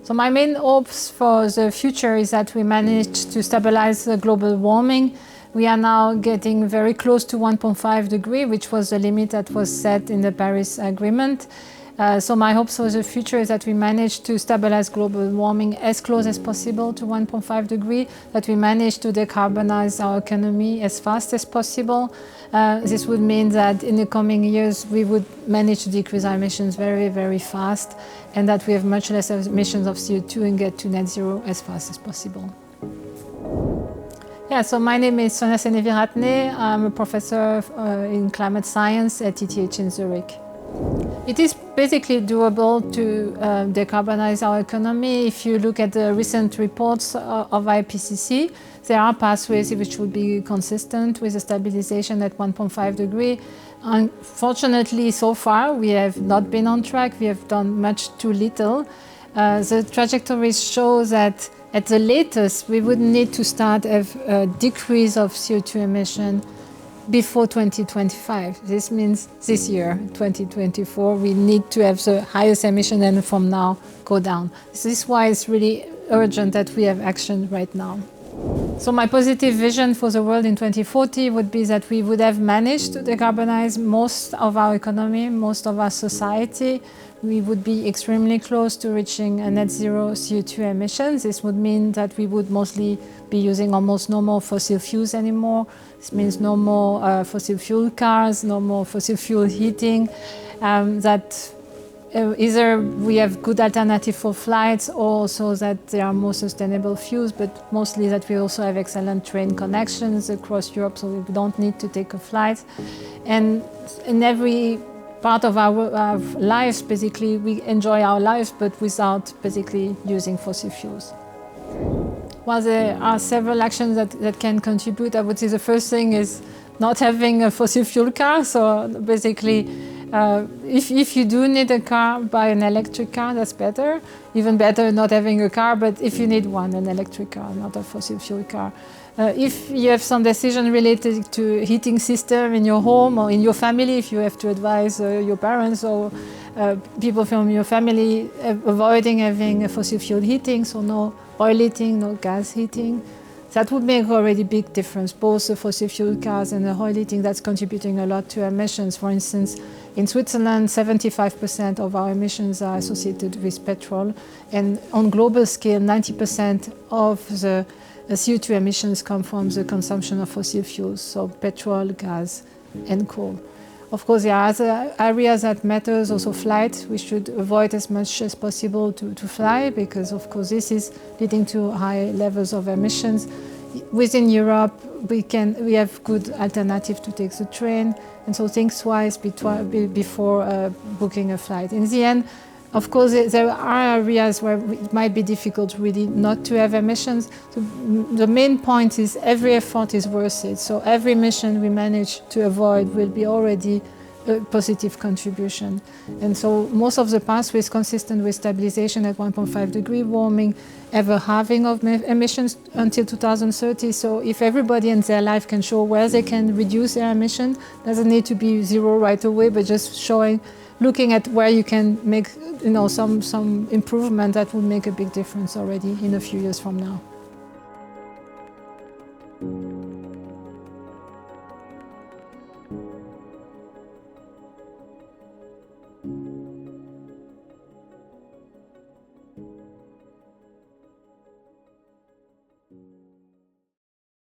So my main hopes for the future is that we manage to stabilize the global warming. We are now getting very close to 1.5 degrees, which was the limit that was set in the Paris Agreement. So my hopes for the future is that we manage to stabilize global warming as close as possible to 1.5 degrees, that we manage to decarbonize our economy as fast as possible. This would mean that in the coming years we would manage to decrease our emissions very, very fast, and that we have much less emissions of CO2 and get to net zero as fast as possible. Yeah, so my name is Sonia Seneviratne. I'm a professor in climate science at ETH in Zurich. It is basically doable to decarbonize our economy. If you look at the recent reports of IPCC, there are pathways which would be consistent with a stabilization at 1.5 degrees. Unfortunately, so far, we have not been on track. We have done much too little. The trajectories show that at the latest, we would need to start a decrease of CO2 emission before 2025. This means this year, 2024, we need to have the highest emission and from now go down. This is why it's really urgent that we have action right now. So my positive vision for the world in 2040 would be that we would have managed to decarbonize most of our economy, most of our society. We would be extremely close to reaching a net zero CO2 emissions. This would mean that we would mostly be using almost no more fossil fuels anymore. This means no more fossil fuel cars, no more fossil fuel heating. Either we have good alternative for flights, or also that there are more sustainable fuels, but mostly that we also have excellent train connections across Europe, so we don't need to take a flight. And in every part of our lives, basically, we enjoy our lives, but without basically using fossil fuels. Well, there are several actions that can contribute. I would say the first thing is not having a fossil fuel car. So basically, if you do need a car, buy an electric car, that's better. Even better not having a car, but if you need one, an electric car, not a fossil fuel car. If you have some decision related to heating system in your home or in your family, if you have to advise your parents or people from your family avoiding having a fossil fuel heating, so no oil heating, no gas heating, that would make already a big difference. Both the fossil fuel cars and the oil heating, that's contributing a lot to emissions. For instance, in Switzerland, 75% of our emissions are associated with petrol. And on global scale, 90% of the CO2 emissions come from the consumption of fossil fuels, so petrol, gas, and coal. Of course, there are other areas that matters, also flight. We should avoid as much as possible to fly, because of course this is leading to high levels of emissions. Within Europe, we have good alternative to take the train, and so think twice before booking a flight. In the end, of course, there are areas where it might be difficult really not to have emissions. So the main point is every effort is worth it. So every emission we manage to avoid will be already a positive contribution. And so most of the pathways consistent with stabilization at 1.5 degree warming, ever halving of emissions until 2030. So if everybody in their life can show where they can reduce their emission, doesn't need to be zero right away, but just looking at where you can make some improvement, that will make a big difference already in a few years from now.